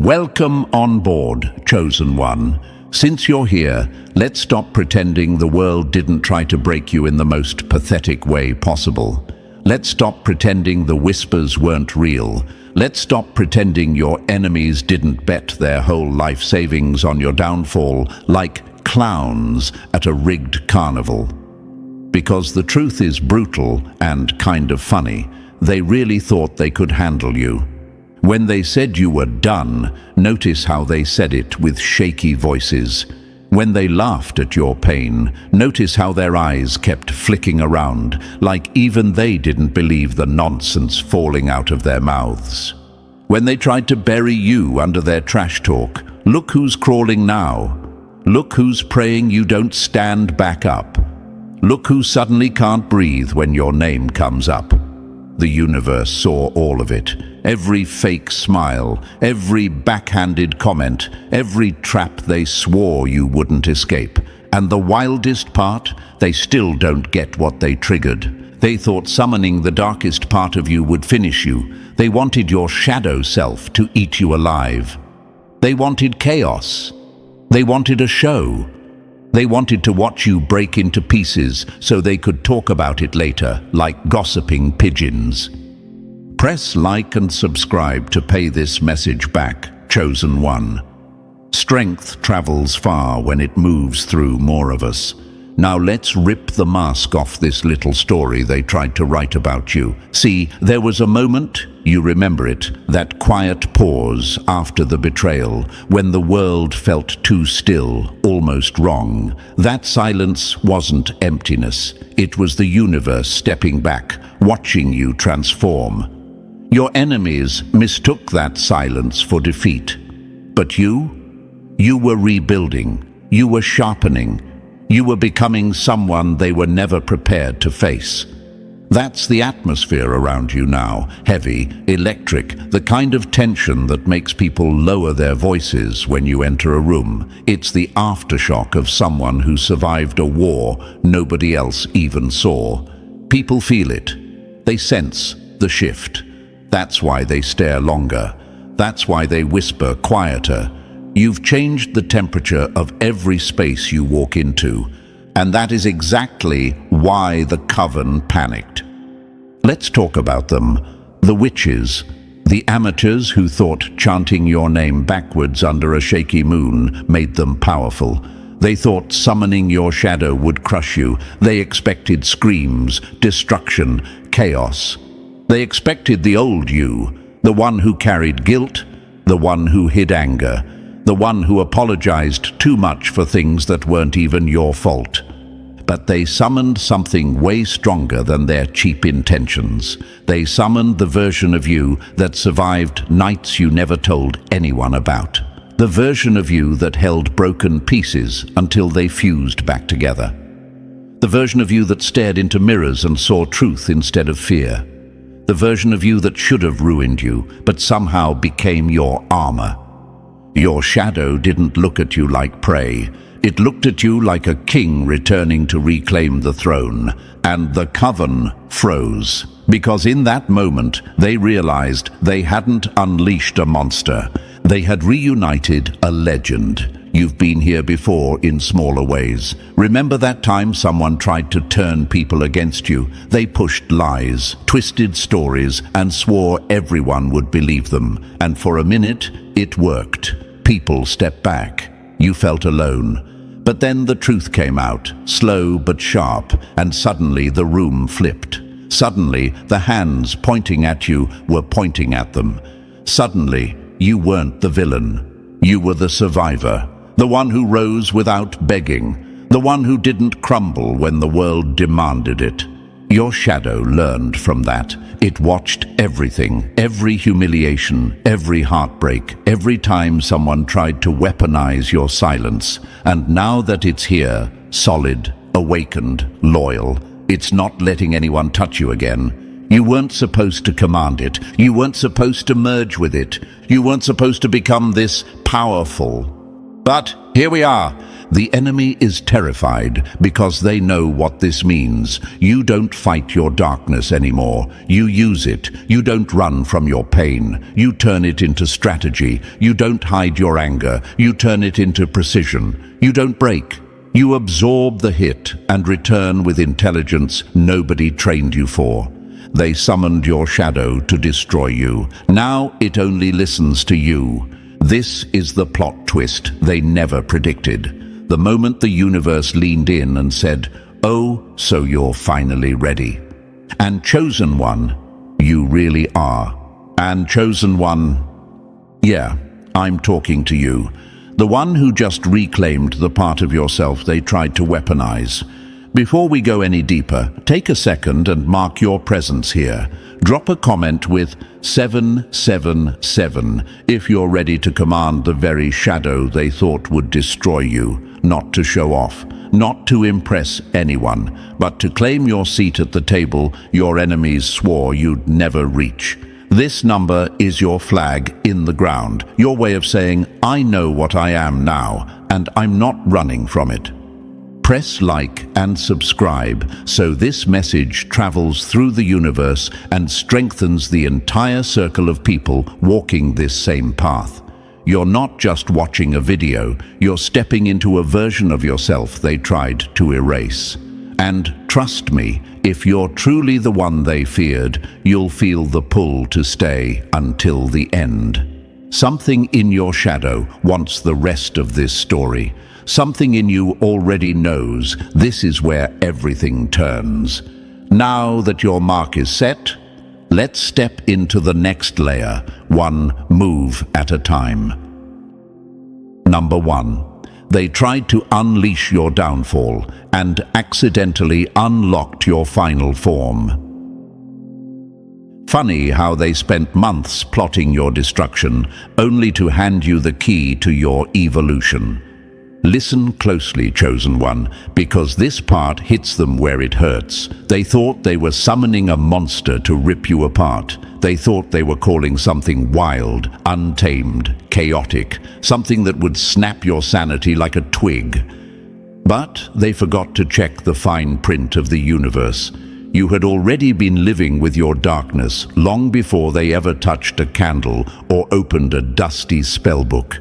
Welcome on board, Chosen One. Since you're here, let's stop pretending the world didn't try to break you in the most pathetic way possible. Let's stop pretending the whispers weren't real. Let's stop pretending your enemies didn't bet their whole life savings on your downfall like clowns at a rigged carnival. Because the truth is brutal and kind of funny. They really thought they could handle you. When they said you were done, notice how they said it with shaky voices. When they laughed at your pain, notice how their eyes kept flicking around, like even they didn't believe the nonsense falling out of their mouths. When they tried to bury you under their trash talk, look who's crawling now. Look who's praying you don't stand back up. Look who suddenly can't breathe when your name comes up. The universe saw all of it. Every fake smile, every backhanded comment, every trap they swore you wouldn't escape. And the wildest part, they still don't get what they triggered. They thought summoning the darkest part of you would finish you. They wanted your shadow self to eat you alive. They wanted chaos. They wanted a show. They wanted to watch you break into pieces so they could talk about it later, like gossiping pigeons. Press like and subscribe to pay this message back, Chosen One. Strength travels far when it moves through more of us. Now let's rip the mask off this little story they tried to write about you. See, there was a moment, you remember it, that quiet pause after the betrayal, when the world felt too still, almost wrong. That silence wasn't emptiness. It was the universe stepping back, watching you transform. Your enemies mistook that silence for defeat. But you were rebuilding. You were sharpening. You were becoming someone they were never prepared to face. That's the atmosphere around you now, heavy, electric, the kind of tension that makes people lower their voices when you enter a room. It's the aftershock of someone who survived a war nobody else even saw. People feel it. They sense the shift. That's why they stare longer. That's why they whisper quieter. You've changed the temperature of every space you walk into, and that is exactly why the Coven panicked. Let's talk about them. The witches, the amateurs who thought chanting your name backwards under a shaky moon made them powerful. They thought summoning your shadow would crush you. They expected screams, destruction, chaos. They expected the old you, the one who carried guilt, the one who hid anger, the one who apologized too much for things that weren't even your fault. But they summoned something way stronger than their cheap intentions. They summoned the version of you that survived nights you never told anyone about. The version of you that held broken pieces until they fused back together. The version of you that stared into mirrors and saw truth instead of fear. The version of you that should have ruined you, but somehow became your armor. Your shadow didn't look at you like prey. It looked at you like a king returning to reclaim the throne. And the Coven froze, because in that moment they realized they hadn't unleashed a monster. They had reunited a legend. You've been here before in smaller ways. Remember that time someone tried to turn people against you? They pushed lies, twisted stories, and swore everyone would believe them. And for a minute, it worked. People stepped back. You felt alone. But then the truth came out, slow but sharp, and suddenly the room flipped. Suddenly, the hands pointing at you were pointing at them. Suddenly, you weren't the villain. You were the survivor. The one who rose without begging. The one who didn't crumble when the world demanded it. Your shadow learned from that. It watched everything, every humiliation, every heartbreak, every time someone tried to weaponize your silence. And now that it's here, solid, awakened, loyal, it's not letting anyone touch you again. You weren't supposed to command it. You weren't supposed to merge with it. You weren't supposed to become this powerful. But Here we are. The enemy is terrified because they know what this means. You don't fight your darkness anymore. You use it. You don't run from your pain. You turn it into strategy. You don't hide your anger. You turn it into precision. You don't break. You absorb the hit and return with intelligence nobody trained you for. They summoned your shadow to destroy you. Now it only listens to you. This is the plot twist they never predicted. The moment the universe leaned in and said, "Oh, so you're finally ready." And Chosen One, you really are. And Chosen One, yeah, I'm talking to you. The one who just reclaimed the part of yourself they tried to weaponize. Before we go any deeper, take a second and mark your presence here. Drop a comment with 777 if you're ready to command the very shadow they thought would destroy you, not to show off, not to impress anyone, but to claim your seat at the table your enemies swore you'd never reach. This number is your flag in the ground, your way of saying, I know what I am now, and I'm not running from it. Press like and subscribe so this message travels through the universe and strengthens the entire circle of people walking this same path. You're not just watching a video, you're stepping into a version of yourself they tried to erase. And trust me, if you're truly the one they feared, you'll feel the pull to stay until the end. Something in your shadow wants the rest of this story. Something in you already knows this is where everything turns. Now that your mark is set, let's step into the next layer, one move at a time. Number 1. They tried to unleash your downfall and accidentally unlocked your final form. Funny how they spent months plotting your destruction, only to hand you the key to your evolution. Listen closely, Chosen One, because this part hits them where it hurts. They thought they were summoning a monster to rip you apart. They thought they were calling something wild, untamed, chaotic, something that would snap your sanity like a twig. But they forgot to check the fine print of the universe. You had already been living with your darkness long before they ever touched a candle or opened a dusty spellbook.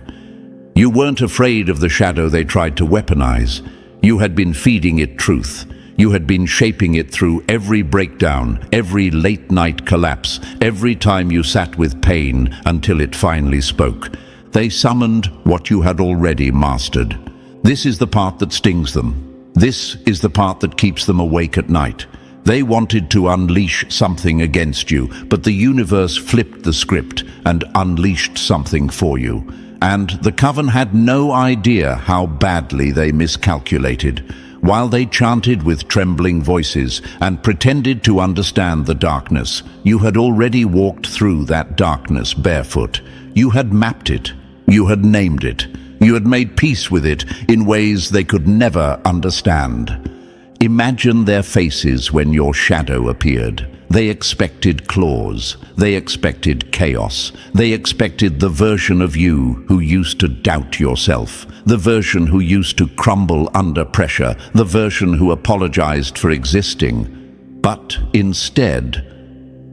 You weren't afraid of the shadow they tried to weaponize. You had been feeding it truth. You had been shaping it through every breakdown, every late-night collapse, every time you sat with pain until it finally spoke. They summoned what you had already mastered. This is the part that stings them. This is the part that keeps them awake at night. They wanted to unleash something against you, but the universe flipped the script and unleashed something for you. And the Coven had no idea how badly they miscalculated. While they chanted with trembling voices and pretended to understand the darkness, you had already walked through that darkness barefoot. You had mapped it. You had named it. You had made peace with it in ways they could never understand. Imagine their faces when your shadow appeared. They expected claws. They expected chaos. They expected the version of you who used to doubt yourself, the version who used to crumble under pressure, the version who apologized for existing. But instead,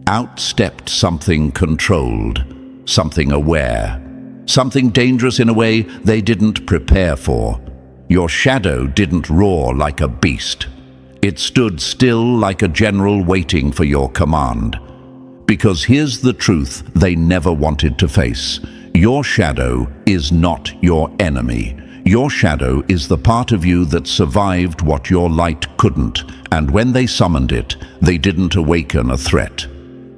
out stepped something controlled, something aware, something dangerous in a way they didn't prepare for. Your shadow didn't roar like a beast. It stood still like a general waiting for your command. Because here's the truth they never wanted to face. Your shadow is not your enemy. Your shadow is the part of you that survived what your light couldn't, and when they summoned it, they didn't awaken a threat.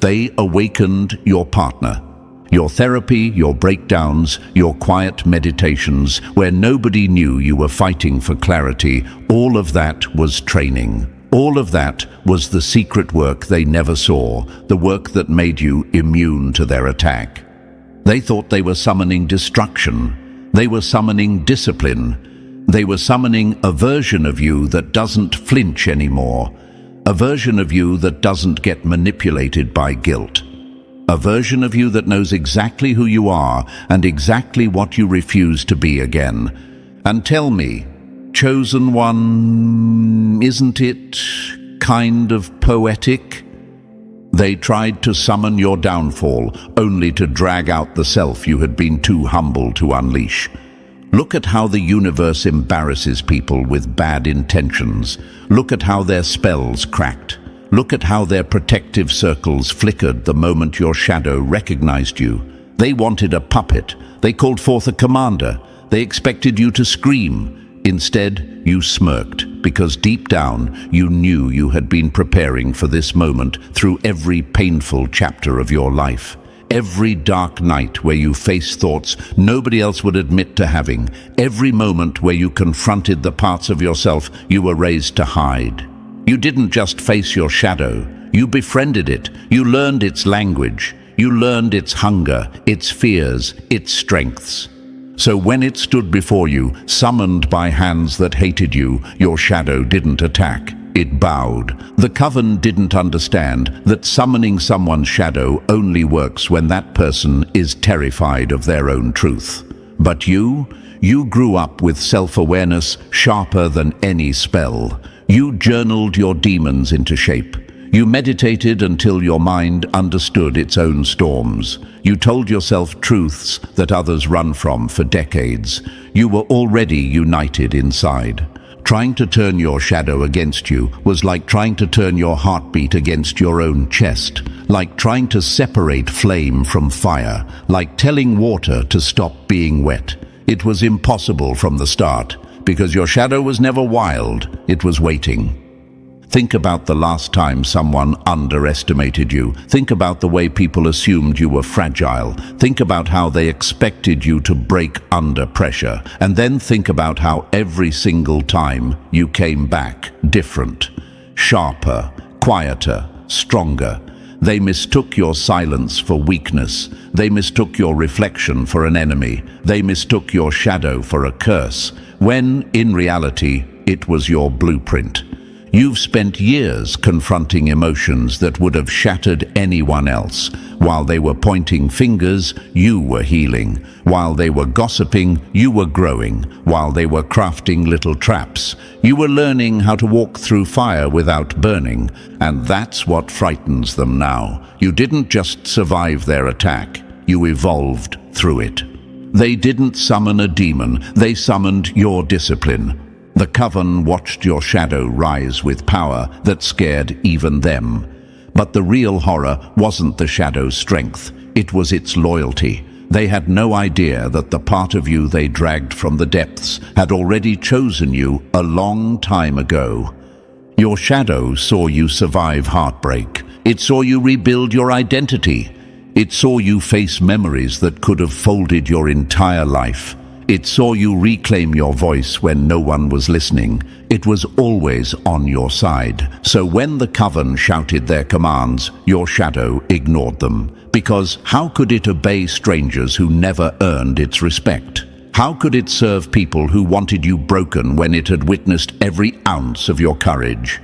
They awakened your partner. Your therapy, your breakdowns, your quiet meditations, where nobody knew you were fighting for clarity, all of that was training. All of that was the secret work they never saw, the work that made you immune to their attack. They thought they were summoning destruction. They were summoning discipline. They were summoning a version of you that doesn't flinch anymore, a version of you that doesn't get manipulated by guilt. A version of you that knows exactly who you are and exactly what you refuse to be again. And tell me, Chosen One, isn't it kind of poetic? They tried to summon your downfall, only to drag out the self you had been too humble to unleash. Look at how the universe embarrasses people with bad intentions. Look at how their spells cracked. Look at how their protective circles flickered the moment your shadow recognized you. They wanted a puppet. They called forth a commander. They expected you to scream. Instead, you smirked, because deep down you knew you had been preparing for this moment through every painful chapter of your life. Every dark night where you faced thoughts nobody else would admit to having. Every moment where you confronted the parts of yourself you were raised to hide. You didn't just face your shadow. You befriended it. You learned its language. You learned its hunger, its fears, its strengths. So when it stood before you, summoned by hands that hated you, your shadow didn't attack. It bowed. The Coven didn't understand that summoning someone's shadow only works when that person is terrified of their own truth. But you grew up with self-awareness sharper than any spell. You journaled your demons into shape. You meditated until your mind understood its own storms. You told yourself truths that others run from for decades. You were already united inside. Trying to turn your shadow against you was like trying to turn your heartbeat against your own chest, like trying to separate flame from fire, like telling water to stop being wet. It was impossible from the start, because your shadow was never wild, it was waiting. Think about the last time someone underestimated you. Think about the way people assumed you were fragile. Think about how they expected you to break under pressure. And then think about how every single time you came back different, sharper, quieter, stronger. They mistook your silence for weakness. They mistook your reflection for an enemy. They mistook your shadow for a curse, when, in reality, it was your blueprint. You've spent years confronting emotions that would have shattered anyone else. While they were pointing fingers, you were healing. While they were gossiping, you were growing. While they were crafting little traps, you were learning how to walk through fire without burning. And that's what frightens them now. You didn't just survive their attack, you evolved through it. They didn't summon a demon, they summoned your discipline. The Coven watched your shadow rise with power that scared even them. But the real horror wasn't the shadow's strength, it was its loyalty. They had no idea that the part of you they dragged from the depths had already chosen you a long time ago. Your shadow saw you survive heartbreak. It saw you rebuild your identity. It saw you face memories that could have folded your entire life. It saw you reclaim your voice when no one was listening. It was always on your side. So when the Coven shouted their commands, your shadow ignored them. Because how could it obey strangers who never earned its respect? How could it serve people who wanted you broken when it had witnessed every ounce of your courage?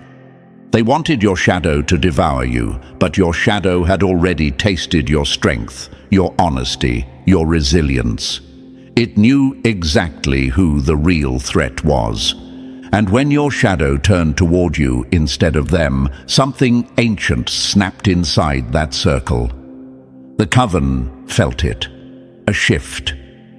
They wanted your shadow to devour you, but your shadow had already tasted your strength, your honesty, your resilience. It knew exactly who the real threat was. And when your shadow turned toward you instead of them, something ancient snapped inside that circle. The Coven felt it. A shift,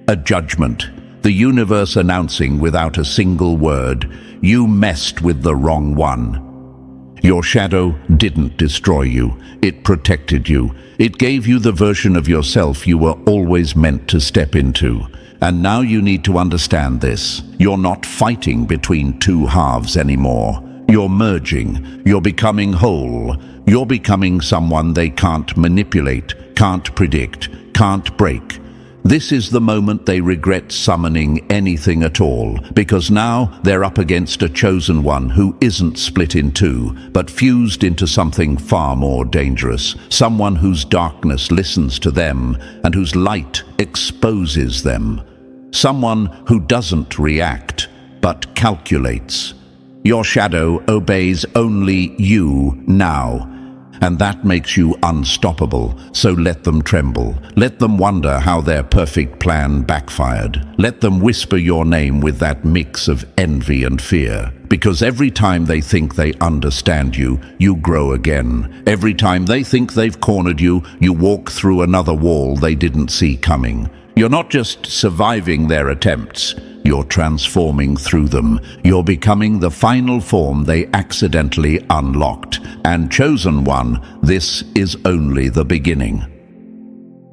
a judgment, the universe announcing without a single word, you messed with the wrong one. Your shadow didn't destroy you, it protected you. It gave you the version of yourself you were always meant to step into. And now you need to understand this. You're not fighting between two halves anymore. You're merging. You're becoming whole. You're becoming someone they can't manipulate, can't predict, can't break. This is the moment they regret summoning anything at all, because now they're up against a chosen one who isn't split in two, but fused into something far more dangerous. Someone whose darkness listens to them and whose light exposes them. Someone who doesn't react, but calculates. Your shadow obeys only you now. And that makes you unstoppable, so let them tremble. Let them wonder how their perfect plan backfired. Let them whisper your name with that mix of envy and fear. Because every time they think they understand you, you grow again. Every time they think they've cornered you, you walk through another wall they didn't see coming. You're not just surviving their attempts, you're transforming through them. You're becoming the final form they accidentally unlocked. And chosen one, this is only the beginning.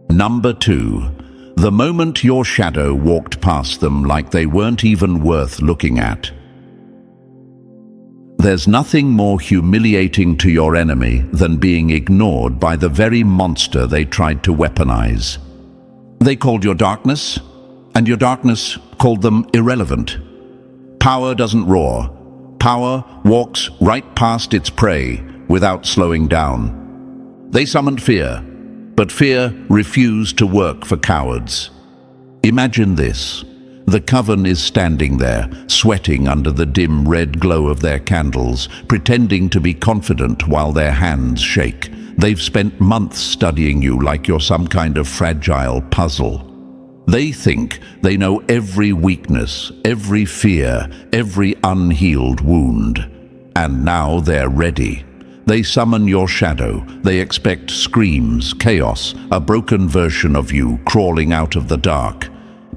Number 2. The moment your shadow walked past them like they weren't even worth looking at. There's nothing more humiliating to your enemy than being ignored by the very monster they tried to weaponize. They called your darkness, and your darkness called them irrelevant. Power doesn't roar. Power walks right past its prey without slowing down. They summoned fear, but fear refused to work for cowards. Imagine this. The Coven is standing there, sweating under the dim red glow of their candles, pretending to be confident while their hands shake. They've spent months studying you like you're some kind of fragile puzzle. They think they know every weakness, every fear, every unhealed wound. And now they're ready. They summon your shadow. They expect screams, chaos, a broken version of you crawling out of the dark.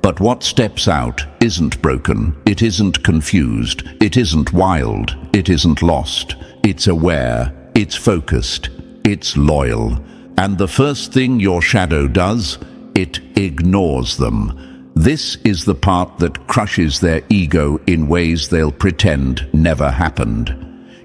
But what steps out isn't broken, it isn't confused, it isn't wild, it isn't lost. It's aware, it's focused, it's loyal. And the first thing your shadow does, it ignores them. This is the part that crushes their ego in ways they'll pretend never happened.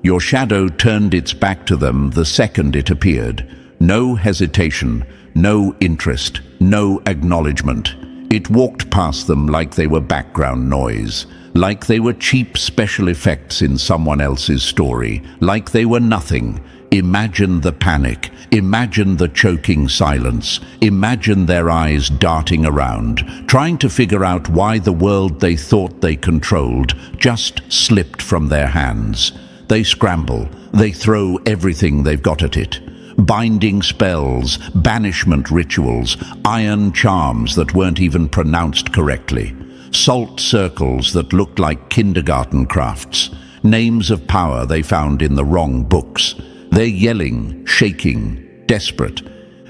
Your shadow turned its back to them the second it appeared. No hesitation, no interest, no acknowledgement. It walked past them like they were background noise, like they were cheap special effects in someone else's story, like they were nothing. Imagine the panic, imagine the choking silence, imagine their eyes darting around, trying to figure out why the world they thought they controlled just slipped from their hands. They scramble, they throw everything they've got at it. Binding spells, banishment rituals, iron charms that weren't even pronounced correctly, salt circles that looked like kindergarten crafts, names of power they found in the wrong books. They're yelling, shaking, desperate,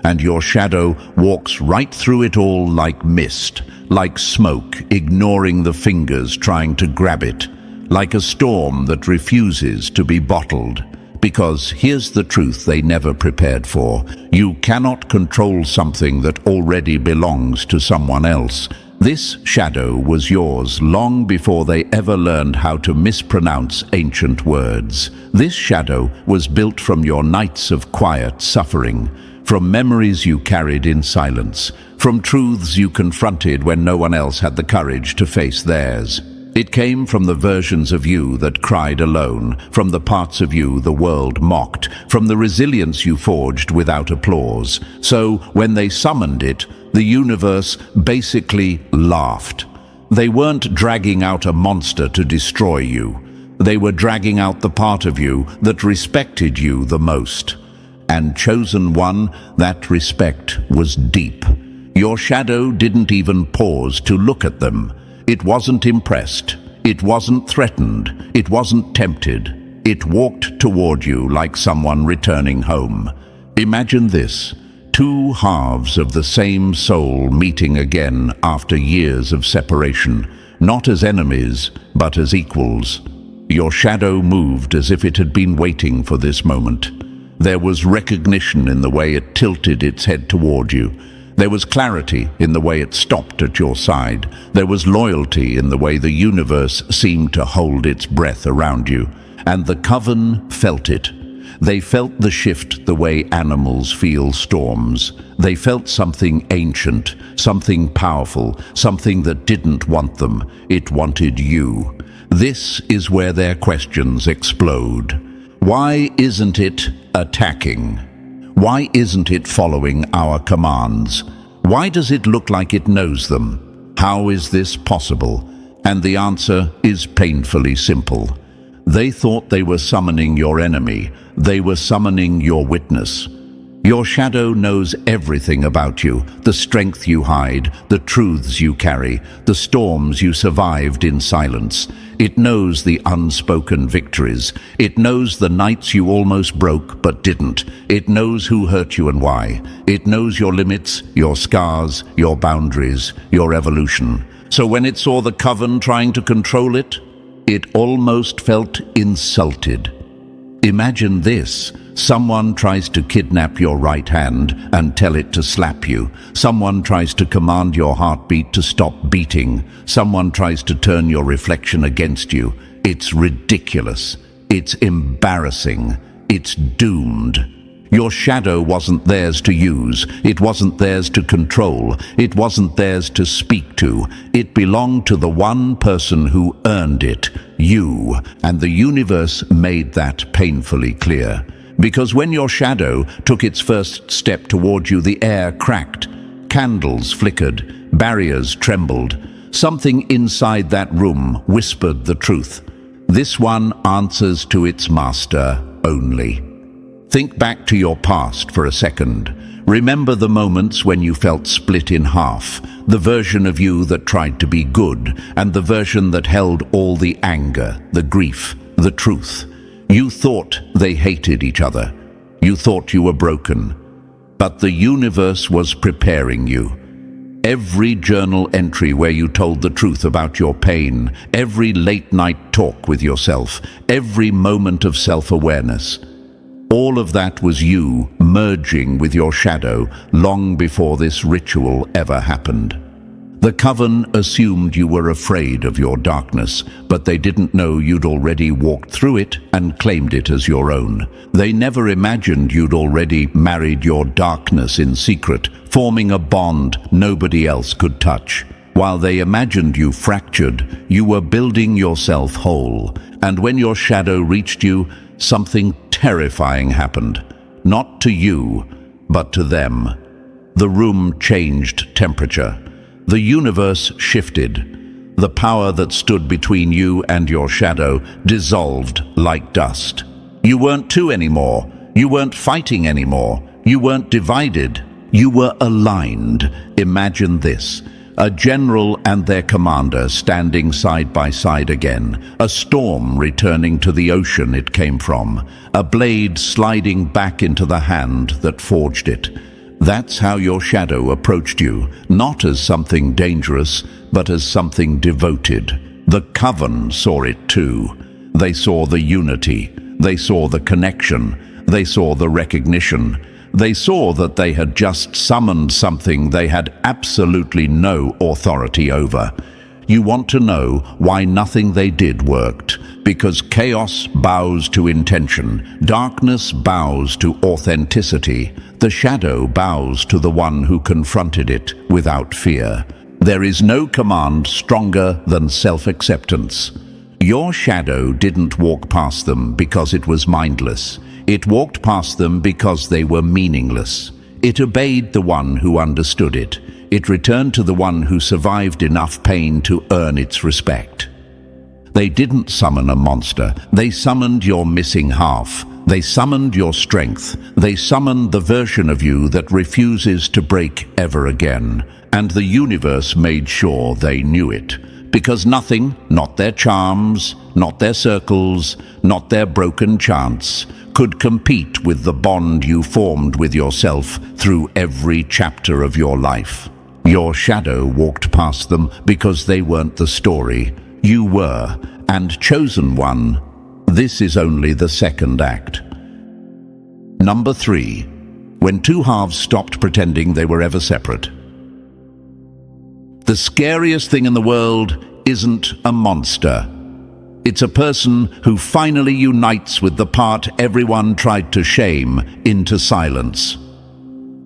and your shadow walks right through it all like mist, like smoke, ignoring the fingers trying to grab it, like a storm that refuses to be bottled. Because here's the truth they never prepared for. You cannot control something that already belongs to someone else. This shadow was yours long before they ever learned how to mispronounce ancient words. This shadow was built from your nights of quiet suffering, from memories you carried in silence, from truths you confronted when no one else had the courage to face theirs. It came from the versions of you that cried alone, from the parts of you the world mocked, from the resilience you forged without applause. So when they summoned it, the universe basically laughed. They weren't dragging out a monster to destroy you. They were dragging out the part of you that respected you the most. And chosen one, that respect was deep. Your shadow didn't even pause to look at them. It wasn't impressed. It wasn't threatened. It wasn't tempted. It walked toward you like someone returning home. Imagine this. Two halves of the same soul meeting again after years of separation, not as enemies, but as equals. Your shadow moved as if it had been waiting for this moment. There was recognition in the way it tilted its head toward you. There was clarity in the way it stopped at your side. There was loyalty in the way the universe seemed to hold its breath around you. And the Coven felt it. They felt the shift the way animals feel storms. They felt something ancient, something powerful, something that didn't want them. It wanted you. This is where their questions explode. Why isn't it attacking? Why isn't it following our commands? Why does it look like it knows them? How is this possible? And the answer is painfully simple. They thought they were summoning your enemy. They were summoning your witness. Your shadow knows everything about you, the strength you hide, the truths you carry, the storms you survived in silence. It knows the unspoken victories. It knows the nights you almost broke but didn't. It knows who hurt you and why. It knows your limits, your scars, your boundaries, your evolution. So when it saw the Coven trying to control it, it almost felt insulted. Imagine this. Someone tries to kidnap your right hand and tell it to slap you. Someone tries to command your heartbeat to stop beating. Someone tries to turn your reflection against you. It's ridiculous. It's embarrassing. It's doomed. Your shadow wasn't theirs to use. It wasn't theirs to control. It wasn't theirs to speak to. It belonged to the one person who earned it, you. And the universe made that painfully clear. Because when your shadow took its first step toward you, the air cracked, candles flickered, barriers trembled. Something inside that room whispered the truth. This one answers to its master only. Think back to your past for a second. Remember the moments when you felt split in half, the version of you that tried to be good, and the version that held all the anger, the grief, the truth. You thought they hated each other. You thought you were broken. But the universe was preparing you. Every journal entry where you told the truth about your pain, every late-night talk with yourself, every moment of self-awareness, all of that was you merging with your shadow long before this ritual ever happened. The Coven assumed you were afraid of your darkness, but they didn't know you'd already walked through it and claimed it as your own. They never imagined you'd already married your darkness in secret, forming a bond nobody else could touch. While they imagined you fractured, you were building yourself whole. And when your shadow reached you, something terrifying happened. Not to you, but to them. The room changed temperature. The universe shifted. The power that stood between you and your shadow dissolved like dust. You weren't two anymore. You weren't fighting anymore. You weren't divided. You were aligned. Imagine this. A general and their commander standing side by side again. A storm returning to the ocean it came from. A blade sliding back into the hand that forged it. That's how your shadow approached you, not as something dangerous, but as something devoted. The Coven saw it too. They saw the unity. They saw the connection. They saw the recognition. They saw that they had just summoned something they had absolutely no authority over. You want to know why nothing they did worked? Because chaos bows to intention, darkness bows to authenticity, the shadow bows to the one who confronted it without fear. There is no command stronger than self-acceptance. Your shadow didn't walk past them because it was mindless. It walked past them because they were meaningless. It obeyed the one who understood it. It returned to the one who survived enough pain to earn its respect. They didn't summon a monster. They summoned your missing half. They summoned your strength. They summoned the version of you that refuses to break ever again. And the universe made sure they knew it. Because nothing, not their charms, not their circles, not their broken chants, could compete with the bond you formed with yourself through every chapter of your life. Your shadow walked past them because they weren't the story. You were, and chosen one. This is only the second act. Number 3. When two halves stopped pretending they were ever separate. The scariest thing in the world isn't a monster. It's a person who finally unites with the part everyone tried to shame into silence.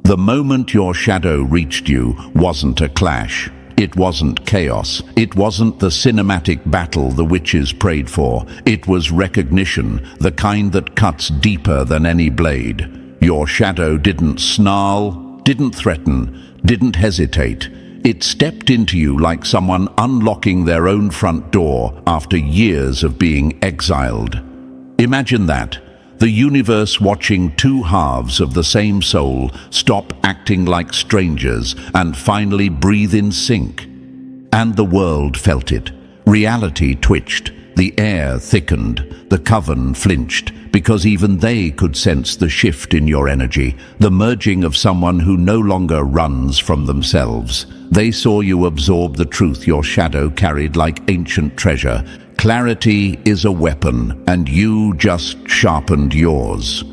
The moment your shadow reached you wasn't a clash. It wasn't chaos. It wasn't the cinematic battle the witches prayed for. It was recognition, the kind that cuts deeper than any blade. Your shadow didn't snarl, didn't threaten, didn't hesitate. It stepped into you like someone unlocking their own front door after years of being exiled. Imagine that. The universe watching two halves of the same soul stop acting like strangers and finally breathe in sync. And the world felt it. Reality twitched. The air thickened. The Coven flinched, because even they could sense the shift in your energy, the merging of someone who no longer runs from themselves. They saw you absorb the truth your shadow carried like ancient treasure. Clarity is a weapon, and you just sharpened yours.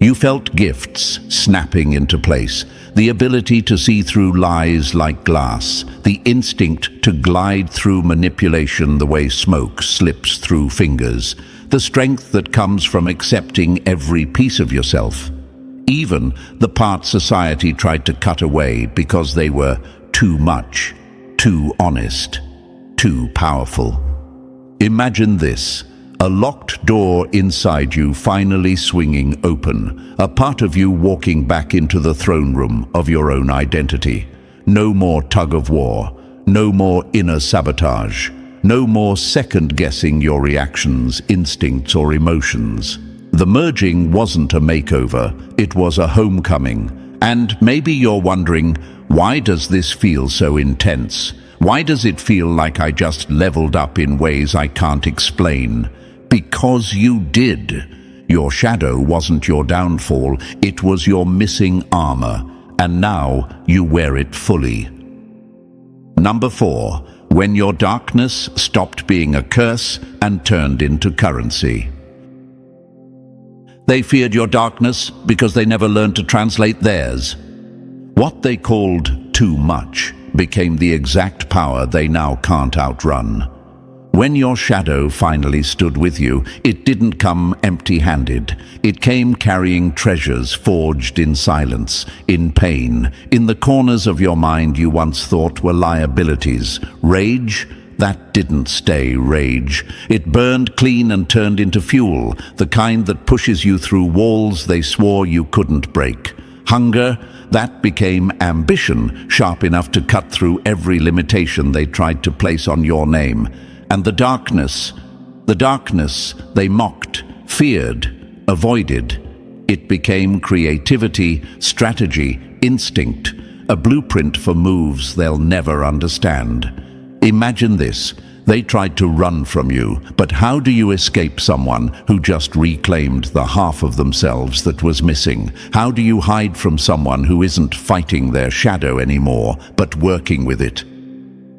You felt gifts snapping into place, the ability to see through lies like glass, the instinct to glide through manipulation the way smoke slips through fingers, the strength that comes from accepting every piece of yourself, even the parts society tried to cut away because they were too much, too honest, too powerful. Imagine this. A locked door inside you finally swinging open, a part of you walking back into the throne room of your own identity. No more tug of war, no more inner sabotage, no more second-guessing your reactions, instincts, or emotions. The merging wasn't a makeover, it was a homecoming. And maybe you're wondering, why does this feel so intense? Why does it feel like I just leveled up in ways I can't explain? Because you did. Your shadow wasn't your downfall, it was your missing armor, and now you wear it fully. Number 4, when your darkness stopped being a curse and turned into currency. They feared your darkness because they never learned to translate theirs. What they called too much became the exact power they now can't outrun. When your shadow finally stood with you, it didn't come empty-handed. It came carrying treasures forged in silence, in pain, in the corners of your mind you once thought were liabilities. Rage? That didn't stay rage. It burned clean and turned into fuel, the kind that pushes you through walls they swore you couldn't break. Hunger? That became ambition, sharp enough to cut through every limitation they tried to place on your name. And the darkness they mocked, feared, avoided. It became creativity, strategy, instinct, a blueprint for moves they'll never understand. Imagine this. They tried to run from you, but how do you escape someone who just reclaimed the half of themselves that was missing? How do you hide from someone who isn't fighting their shadow anymore, but working with it?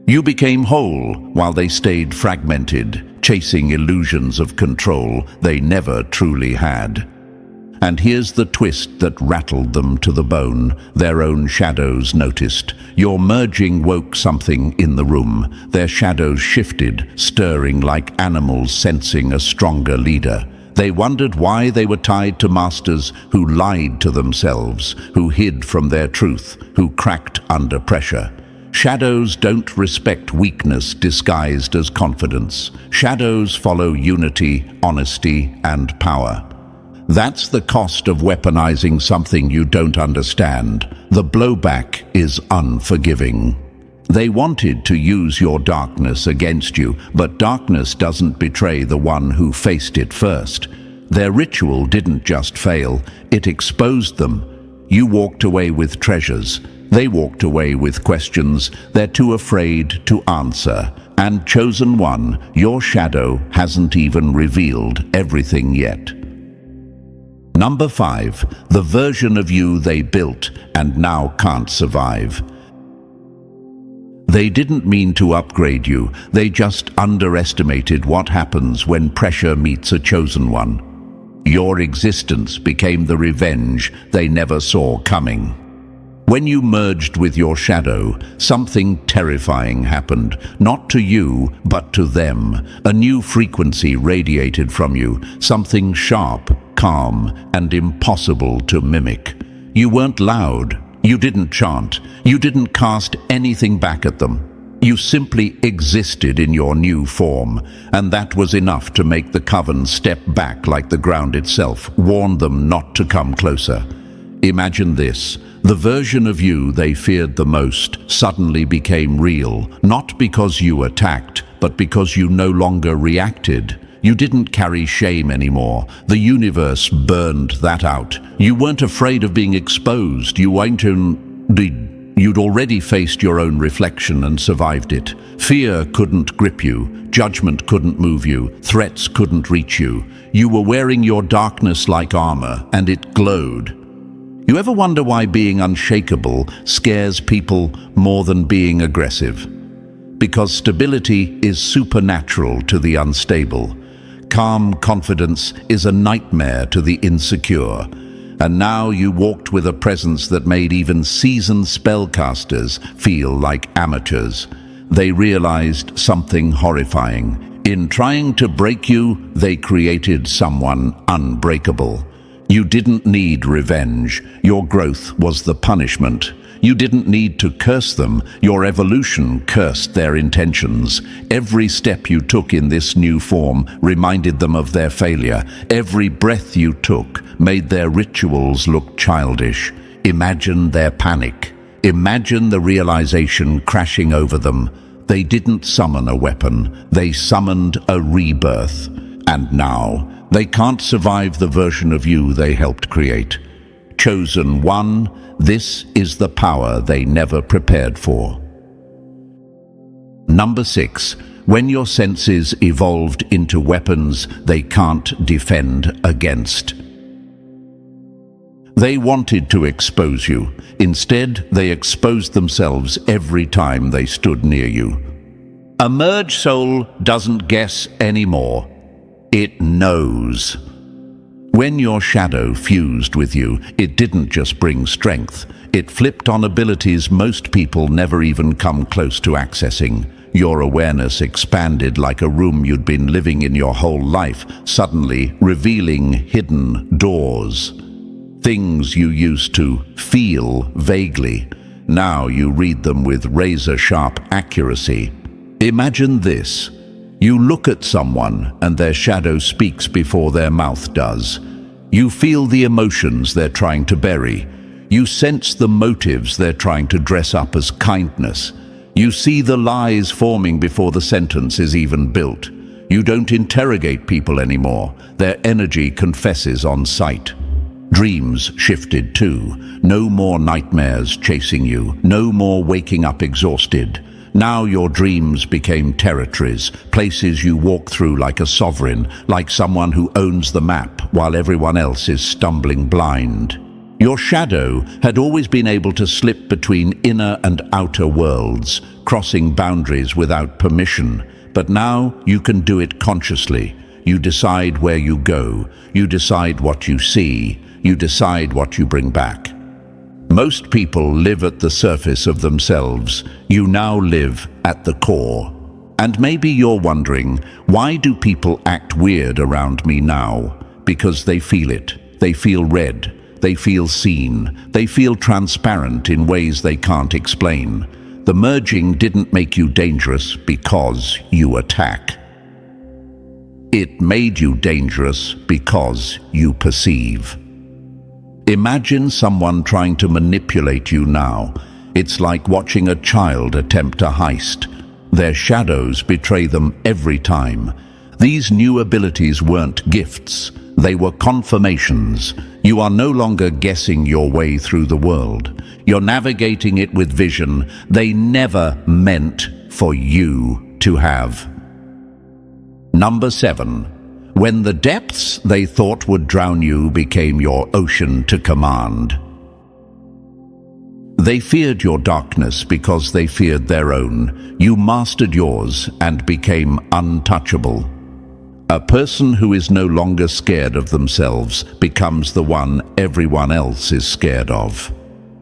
You became whole while they stayed fragmented, chasing illusions of control they never truly had. And here's the twist that rattled them to the bone. Their own shadows noticed. Your merging woke something in the room. Their shadows shifted, stirring like animals sensing a stronger leader. They wondered why they were tied to masters who lied to themselves, who hid from their truth, who cracked under pressure. Shadows don't respect weakness disguised as confidence. Shadows follow unity, honesty, and power. That's the cost of weaponizing something you don't understand. The blowback is unforgiving. They wanted to use your darkness against you, but darkness doesn't betray the one who faced it first. Their ritual didn't just fail, it exposed them. You walked away with treasures. They walked away with questions they're too afraid to answer. And chosen one, your shadow hasn't even revealed everything yet. Number 5, the version of you they built and now can't survive. They didn't mean to upgrade you, they just underestimated what happens when pressure meets a chosen one. Your existence became the revenge they never saw coming. When you merged with your shadow, something terrifying happened, not to you, but to them. A new frequency radiated from you, something sharp, calm, and impossible to mimic. You weren't loud, you didn't chant, you didn't cast anything back at them. You simply existed in your new form, and that was enough to make the Coven step back like the ground itself, warn them not to come closer. Imagine this. The version of you they feared the most suddenly became real, not because you attacked, but because you no longer reacted. You didn't carry shame anymore. The universe burned that out. You weren't afraid of being exposed. You'd already faced your own reflection and survived it. Fear couldn't grip you. Judgment couldn't move you. Threats couldn't reach you. You were wearing your darkness like armor, and it glowed. You ever wonder why being unshakable scares people more than being aggressive? Because stability is supernatural to the unstable. Calm confidence is a nightmare to the insecure. And now you walked with a presence that made even seasoned spellcasters feel like amateurs. They realized something horrifying. In trying to break you, they created someone unbreakable. You didn't need revenge. Your growth was the punishment. You didn't need to curse them. Your evolution cursed their intentions. Every step you took in this new form reminded them of their failure. Every breath you took made their rituals look childish. Imagine their panic. Imagine the realization crashing over them. They didn't summon a weapon. They summoned a rebirth. And now, they can't survive the version of you they helped create. Chosen one, this is the power they never prepared for. Number 6. When your senses evolved into weapons they can't defend against. They wanted to expose you. Instead, they exposed themselves every time they stood near you. A merged soul doesn't guess anymore. It knows. When your shadow fused with you, it didn't just bring strength. It flipped on abilities most people never even come close to accessing. Your awareness expanded like a room you'd been living in your whole life, suddenly revealing hidden doors. Things you used to feel vaguely. Now you read them with razor-sharp accuracy. Imagine this. You look at someone and their shadow speaks before their mouth does. You feel the emotions they're trying to bury. You sense the motives they're trying to dress up as kindness. You see the lies forming before the sentence is even built. You don't interrogate people anymore. Their energy confesses on sight. Dreams shifted too. No more nightmares chasing you. No more waking up exhausted. Now your dreams became territories, places you walk through like a sovereign, like someone who owns the map while everyone else is stumbling blind. Your shadow had always been able to slip between inner and outer worlds, crossing boundaries without permission. But now you can do it consciously. You decide where you go. You decide what you see. You decide what you bring back. Most people live at the surface of themselves. You now live at the core. And maybe you're wondering, why do people act weird around me now? Because they feel it. They feel read. They feel seen. They feel transparent in ways they can't explain. The merging didn't make you dangerous because you attack. It made you dangerous because you perceive. Imagine someone trying to manipulate you now. It's like watching a child attempt a heist. Their shadows betray them every time. These new abilities weren't gifts. They were confirmations. You are no longer guessing your way through the world. You're navigating it with vision they never meant for you to have. Number 7. When the depths they thought would drown you became your ocean to command. They feared your darkness because they feared their own. You mastered yours and became untouchable. A person who is no longer scared of themselves becomes the one everyone else is scared of.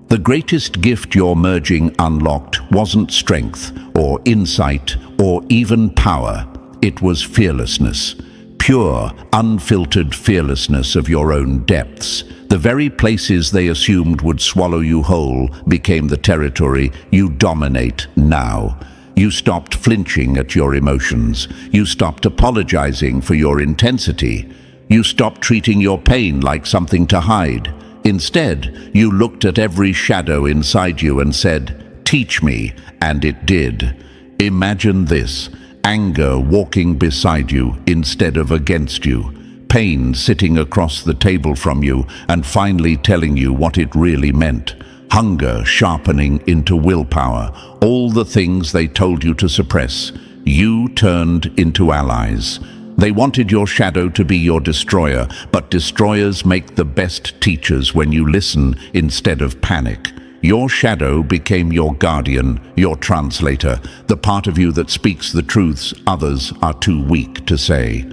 The greatest gift your merging unlocked wasn't strength or insight or even power. It was fearlessness. Pure, unfiltered fearlessness of your own depths. The very places they assumed would swallow you whole became the territory you dominate now. You stopped flinching at your emotions. You stopped apologizing for your intensity. You stopped treating your pain like something to hide. Instead, you looked at every shadow inside you and said, "Teach me," and it did. Imagine this: anger walking beside you instead of against you, pain sitting across the table from you and finally telling you what it really meant, hunger sharpening into willpower, all the things they told you to suppress. You turned into allies. They wanted your shadow to be your destroyer, but destroyers make the best teachers when you listen instead of panic. Your shadow became your guardian, your translator, the part of you that speaks the truths others are too weak to say.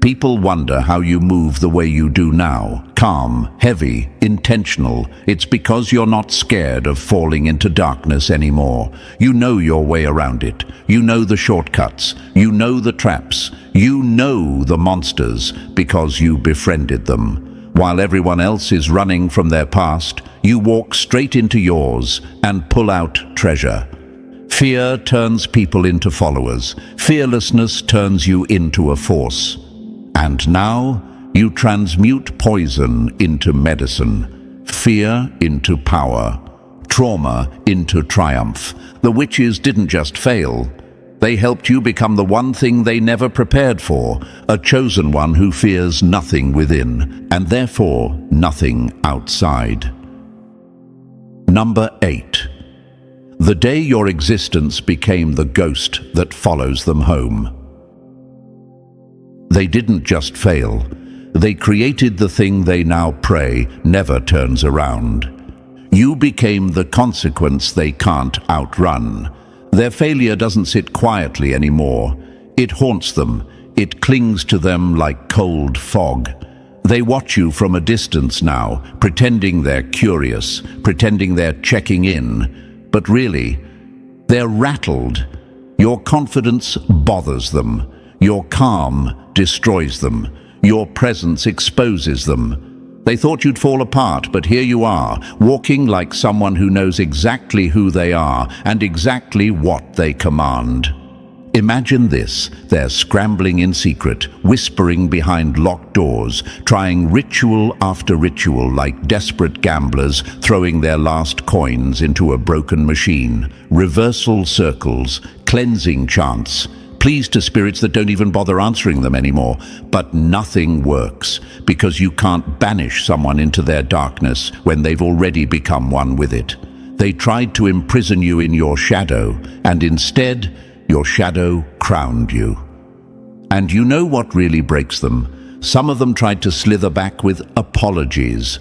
People wonder how you move the way you do now, calm, heavy, intentional. It's because you're not scared of falling into darkness anymore. You know your way around it. You know the shortcuts. You know the traps. You know the monsters because you befriended them. While everyone else is running from their past, you walk straight into yours and pull out treasure. Fear turns people into followers. Fearlessness turns you into a force. And now you transmute poison into medicine, fear into power, trauma into triumph. The witches didn't just fail. They helped you become the one thing they never prepared for, a chosen one who fears nothing within, and therefore nothing outside. Number 8. The day your existence became the ghost that follows them home. They didn't just fail. They created the thing they now pray never turns around. You became the consequence they can't outrun. Their failure doesn't sit quietly anymore. It haunts them. It clings to them like cold fog. They watch you from a distance now, pretending they're curious, pretending they're checking in. But really, they're rattled. Your confidence bothers them. Your calm destroys them. Your presence exposes them. They thought you'd fall apart, but here you are, walking like someone who knows exactly who they are and exactly what they command. Imagine this: they're scrambling in secret, whispering behind locked doors, trying ritual after ritual like desperate gamblers throwing their last coins into a broken machine. Reversal circles, cleansing chants, pleas to spirits that don't even bother answering them anymore. But nothing works, because you can't banish someone into their darkness when they've already become one with it. They tried to imprison you in your shadow, and instead, your shadow crowned you. And you know what really breaks them? Some of them tried to slither back with apologies,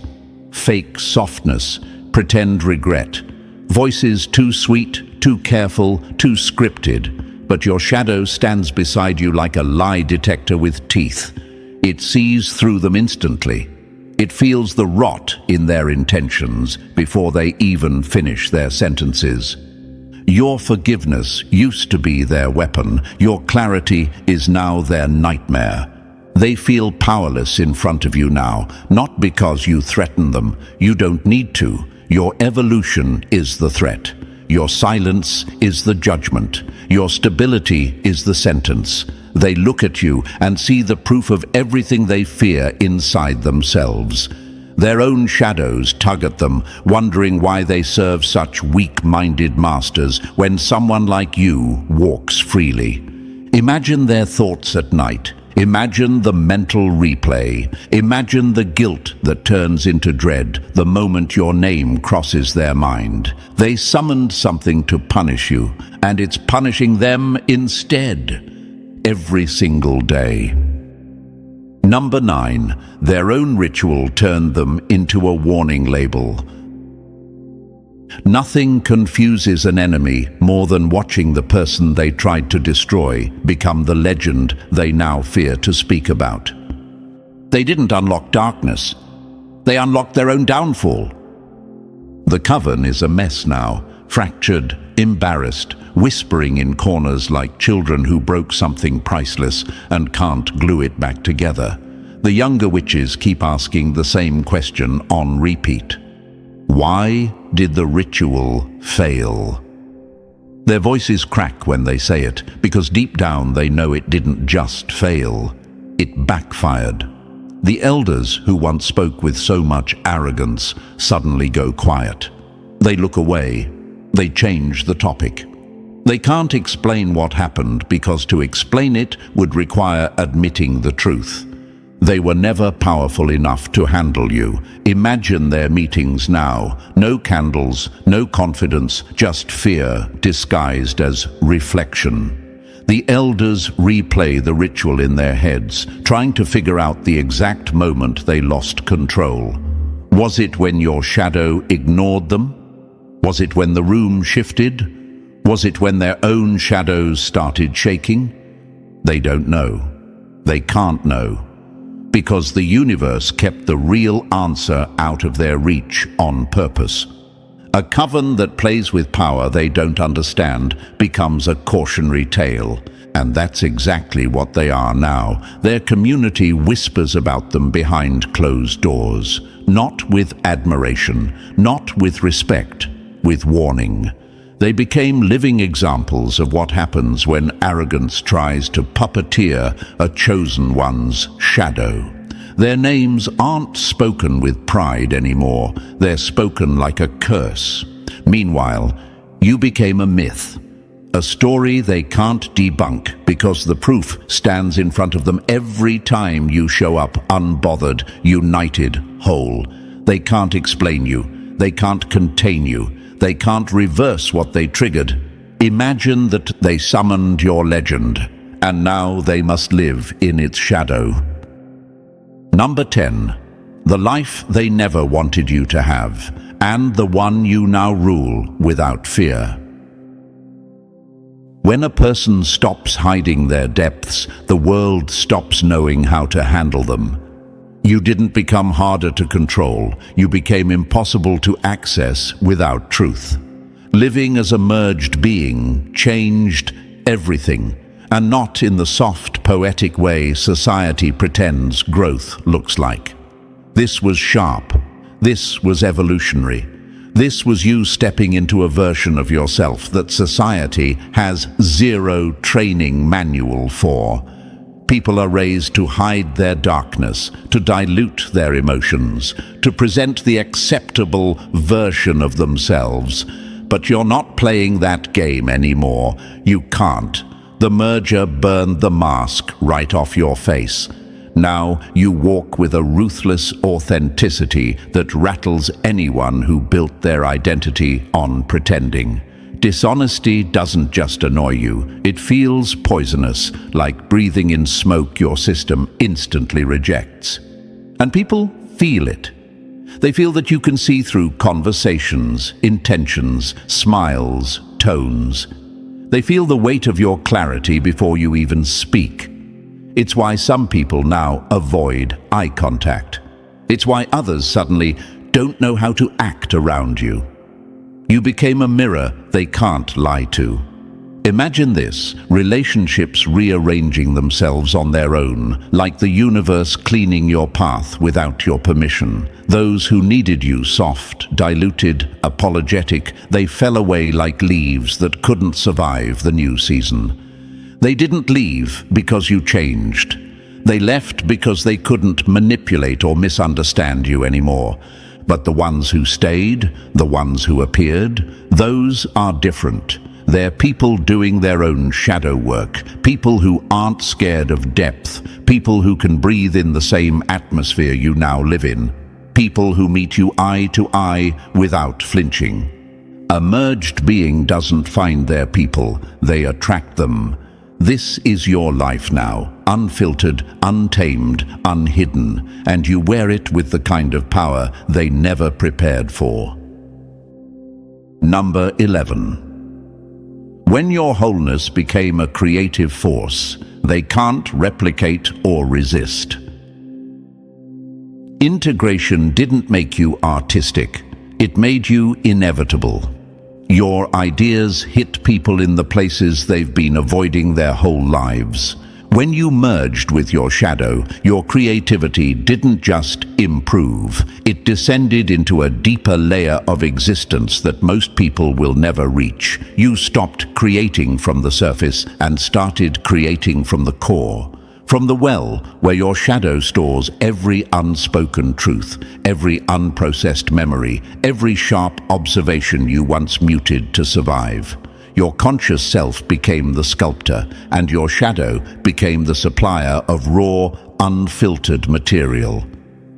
fake softness, pretend regret, voices too sweet, too careful, too scripted. But your shadow stands beside you like a lie detector with teeth. It sees through them instantly. It feels the rot in their intentions before they even finish their sentences. Your forgiveness used to be their weapon. Your clarity is now their nightmare. They feel powerless in front of you now, not because you threaten them. You don't need to. Your evolution is the threat. Your silence is the judgment. Your stability is the sentence. They look at you and see the proof of everything they fear inside themselves. Their own shadows tug at them, wondering why they serve such weak-minded masters when someone like you walks freely. Imagine their thoughts at night. Imagine the mental replay. Imagine the guilt that turns into dread the moment your name crosses their mind. They summoned something to punish you, and it's punishing them instead, every single day. Number 9, their own ritual turned them into a warning label. Nothing confuses an enemy more than watching the person they tried to destroy become the legend they now fear to speak about. They didn't unlock darkness. They unlocked their own downfall. The Coven is a mess now, fractured, embarrassed, whispering in corners like children who broke something priceless and can't glue it back together. The younger witches keep asking the same question on repeat. Why did the ritual fail? Their voices crack when they say it, because deep down they know it didn't just fail. It backfired. The elders, who once spoke with so much arrogance, suddenly go quiet. They look away. They change the topic. They can't explain what happened because to explain it would require admitting the truth. They were never powerful enough to handle you. Imagine their meetings now. No candles, no confidence, just fear disguised as reflection. The elders replay the ritual in their heads, trying to figure out the exact moment they lost control. Was it when your shadow ignored them? Was it when the room shifted? Was it when their own shadows started shaking? They don't know. They can't know. Because the universe kept the real answer out of their reach on purpose. A coven that plays with power they don't understand becomes a cautionary tale. And that's exactly what they are now. Their community whispers about them behind closed doors. Not with admiration, not with respect, with warning. They became living examples of what happens when arrogance tries to puppeteer a chosen one's shadow. Their names aren't spoken with pride anymore. They're spoken like a curse. Meanwhile, you became a myth, a story they can't debunk because the proof stands in front of them every time you show up unbothered, united, whole. They can't explain you. They can't contain you. They can't reverse what they triggered. Imagine that they summoned your legend, and now they must live in its shadow. Number 10. The life they never wanted you to have, and the one you now rule without fear. When a person stops hiding their depths, the world stops knowing how to handle them. You didn't become harder to control. You became impossible to access without truth. Living as a merged being changed everything, and not in the soft, poetic way society pretends growth looks like. This was sharp. This was evolutionary. This was you stepping into a version of yourself that society has zero training manual for. People are raised to hide their darkness, to dilute their emotions, to present the acceptable version of themselves. But you're not playing that game anymore. You can't. The merger burned the mask right off your face. Now you walk with a ruthless authenticity that rattles anyone who built their identity on pretending. Dishonesty doesn't just annoy you, it feels poisonous, like breathing in smoke your system instantly rejects. And people feel it. They feel that you can see through conversations, intentions, smiles, tones. They feel the weight of your clarity before you even speak. It's why some people now avoid eye contact. It's why others suddenly don't know how to act around you. You became a mirror they can't lie to. Imagine this, relationships rearranging themselves on their own, like the universe cleaning your path without your permission. Those who needed you soft, diluted, apologetic, they fell away like leaves that couldn't survive the new season. They didn't leave because you changed. They left because they couldn't manipulate or misunderstand you anymore. But the ones who stayed, the ones who appeared, those are different. They're people doing their own shadow work, people who aren't scared of depth, people who can breathe in the same atmosphere you now live in, people who meet you eye to eye without flinching. A merged being doesn't find their people, they attract them. This is your life now, unfiltered, untamed, unhidden, and you wear it with the kind of power they never prepared for. Number 11. When your wholeness became a creative force, they can't replicate or resist. Integration didn't make you artistic, it made you inevitable. Your ideas hit people in the places they've been avoiding their whole lives. When you merged with your shadow, your creativity didn't just improve, it descended into a deeper layer of existence that most people will never reach. You stopped creating from the surface and started creating from the core, From the well where your shadow stores every unspoken truth, every unprocessed memory, every sharp observation you once muted to survive. Your conscious self became the sculptor, and your shadow became the supplier of raw, unfiltered material.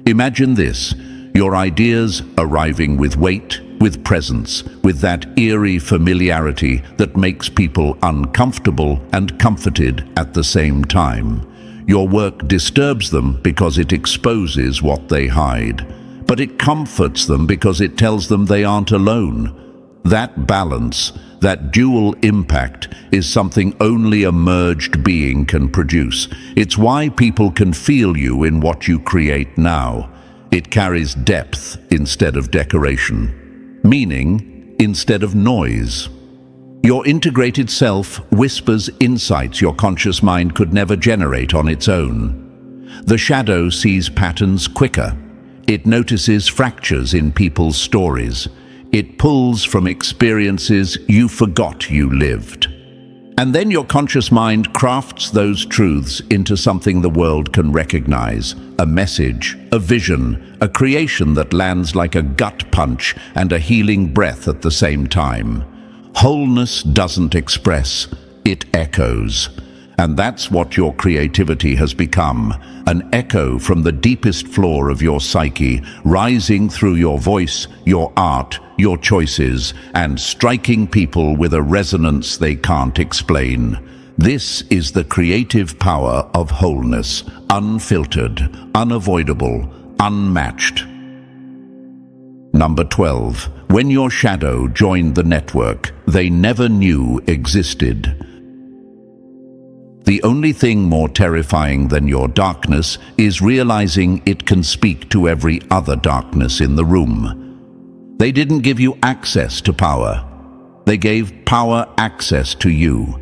Imagine this, your ideas arriving with weight, with presence, with that eerie familiarity that makes people uncomfortable and comforted at the same time. Your work disturbs them because it exposes what they hide, but it comforts them because it tells them they aren't alone. That balance, that dual impact, is something only a merged being can produce. It's why people can feel you in what you create now. It carries depth instead of decoration, meaning instead of noise. Your integrated self whispers insights your conscious mind could never generate on its own. The shadow sees patterns quicker. It notices fractures in people's stories. It pulls from experiences you forgot you lived. And then your conscious mind crafts those truths into something the world can recognize, a message, a vision, a creation that lands like a gut punch and a healing breath at the same time. Wholeness doesn't express, it echoes. And that's what your creativity has become, an echo from the deepest floor of your psyche, rising through your voice, your art, your choices, and striking people with a resonance they can't explain. This is the creative power of wholeness, unfiltered, unavoidable, unmatched. Number 12. When your shadow joined the network they never knew existed. The only thing more terrifying than your darkness is realizing it can speak to every other darkness in the room. They didn't give you access to power. They gave power access to you.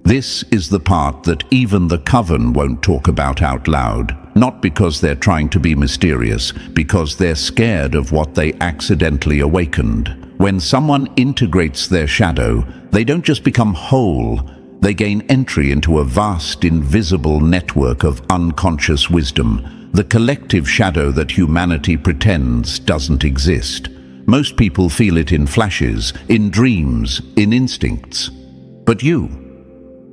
This is the part that even the Coven won't talk about out loud. Not because they're trying to be mysterious, because they're scared of what they accidentally awakened. When someone integrates their shadow, they don't just become whole, they gain entry into a vast, invisible network of unconscious wisdom, the collective shadow that humanity pretends doesn't exist. Most people feel it in flashes, in dreams, in instincts. But you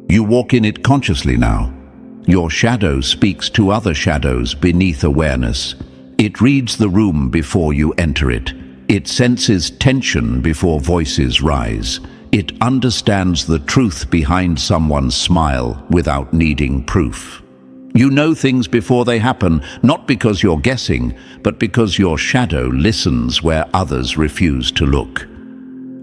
walk in it consciously now. Your shadow speaks to other shadows beneath awareness. It reads the room before you enter it. It senses tension before voices rise. It understands the truth behind someone's smile without needing proof. You know things before they happen, not because you're guessing, but because your shadow listens where others refuse to look.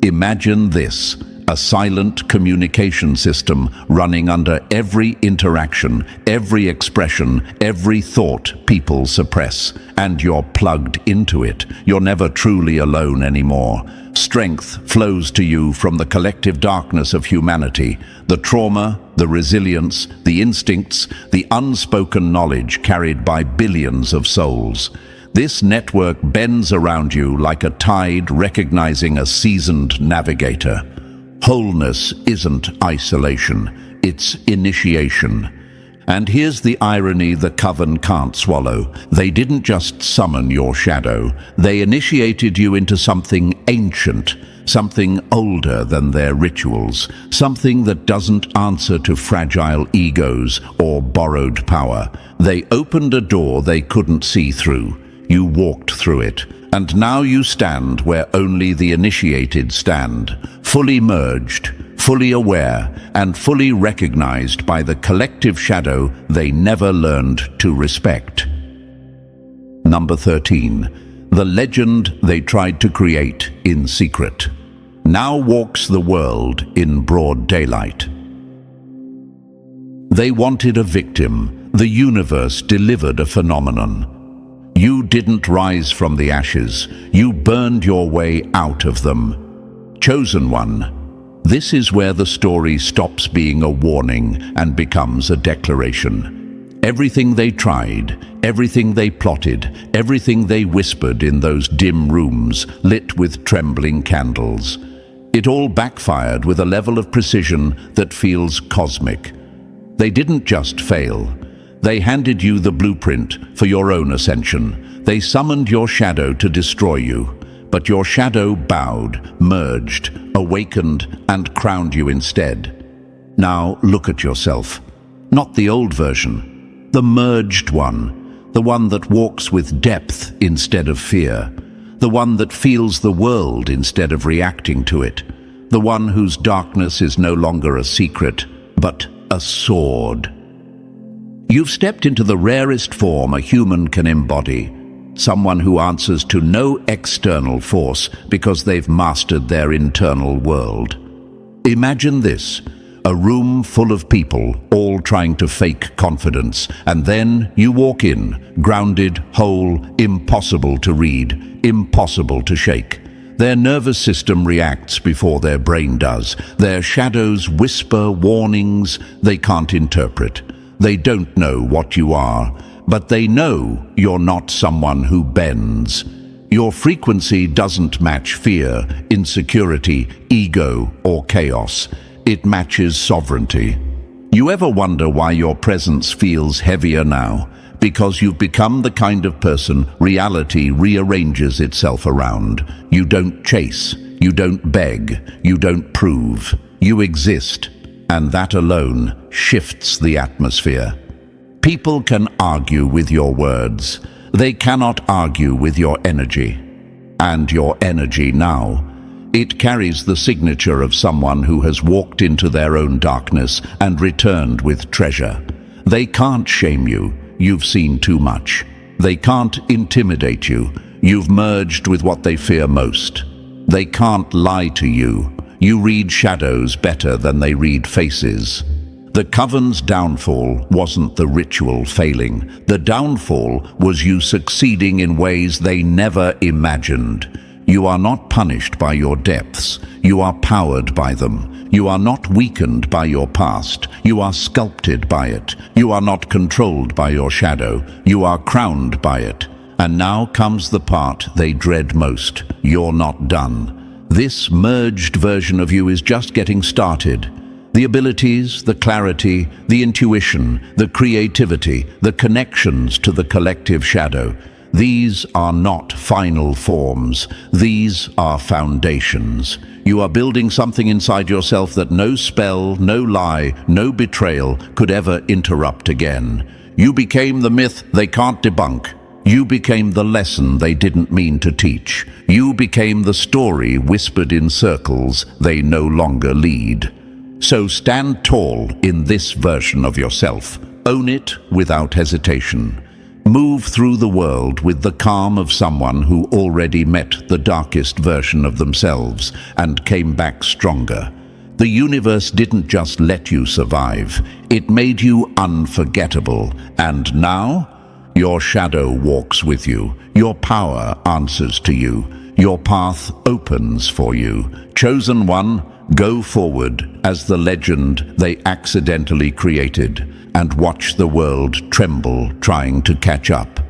Imagine this. A silent communication system running under every interaction, every expression, every thought people suppress. And you're plugged into it. You're never truly alone anymore. Strength flows to you from the collective darkness of humanity. The trauma, the resilience, the instincts, the unspoken knowledge carried by billions of souls. This network bends around you like a tide recognizing a seasoned navigator. Wholeness isn't isolation, it's initiation. And here's the irony the Coven can't swallow. They didn't just summon your shadow, they initiated you into something ancient, something older than their rituals, something that doesn't answer to fragile egos or borrowed power. They opened a door they couldn't see through. You walked through it. And now you stand where only the initiated stand, fully merged, fully aware, and fully recognized by the collective shadow they never learned to respect. Number 13. The legend they tried to create in secret now walks the world in broad daylight. They wanted a victim. The universe delivered a phenomenon. You didn't rise from the ashes. You burned your way out of them. Chosen one. This is where the story stops being a warning and becomes a declaration. Everything they tried, everything they plotted, everything they whispered in those dim rooms lit with trembling candles. It all backfired with a level of precision that feels cosmic. They didn't just fail. They handed you the blueprint for your own ascension. They summoned your shadow to destroy you. But your shadow bowed, merged, awakened, and crowned you instead. Now look at yourself. Not the old version, the merged one, the one that walks with depth instead of fear, the one that feels the world instead of reacting to it, the one whose darkness is no longer a secret, but a sword. You've stepped into the rarest form a human can embody, someone who answers to no external force because they've mastered their internal world. Imagine this. A room full of people, all trying to fake confidence, and then you walk in, grounded, whole, impossible to read, impossible to shake. Their nervous system reacts before their brain does. Their shadows whisper warnings they can't interpret. They don't know what you are, but they know you're not someone who bends. Your frequency doesn't match fear, insecurity, ego, or chaos. It matches sovereignty. You ever wonder why your presence feels heavier now? Because you've become the kind of person reality rearranges itself around. You don't chase, you don't beg, you don't prove. You exist, and that alone shifts the atmosphere. People can argue with your words. They cannot argue with your energy. And your energy now, it carries the signature of someone who has walked into their own darkness and returned with treasure. They can't shame you. You've seen too much. They can't intimidate you. You've merged with what they fear most. They can't lie to you. You read shadows better than they read faces. The Coven's downfall wasn't the ritual failing. The downfall was you succeeding in ways they never imagined. You are not punished by your depths. You are powered by them. You are not weakened by your past. You are sculpted by it. You are not controlled by your shadow. You are crowned by it. And now comes the part they dread most. You're not done. This merged version of you is just getting started. The abilities, the clarity, the intuition, the creativity, the connections to the collective shadow. These are not final forms. These are foundations. You are building something inside yourself that no spell, no lie, no betrayal could ever interrupt again. You became the myth they can't debunk. You became the lesson they didn't mean to teach. You became the story whispered in circles they no longer lead. So stand tall in this version of yourself. Own it without hesitation. Move through the world with the calm of someone who already met the darkest version of themselves and came back stronger. The universe didn't just let you survive, it made you unforgettable. And now, your shadow walks with you, your power answers to you, your path opens for you. Chosen one, go forward as the legend they accidentally created and watch the world tremble trying to catch up.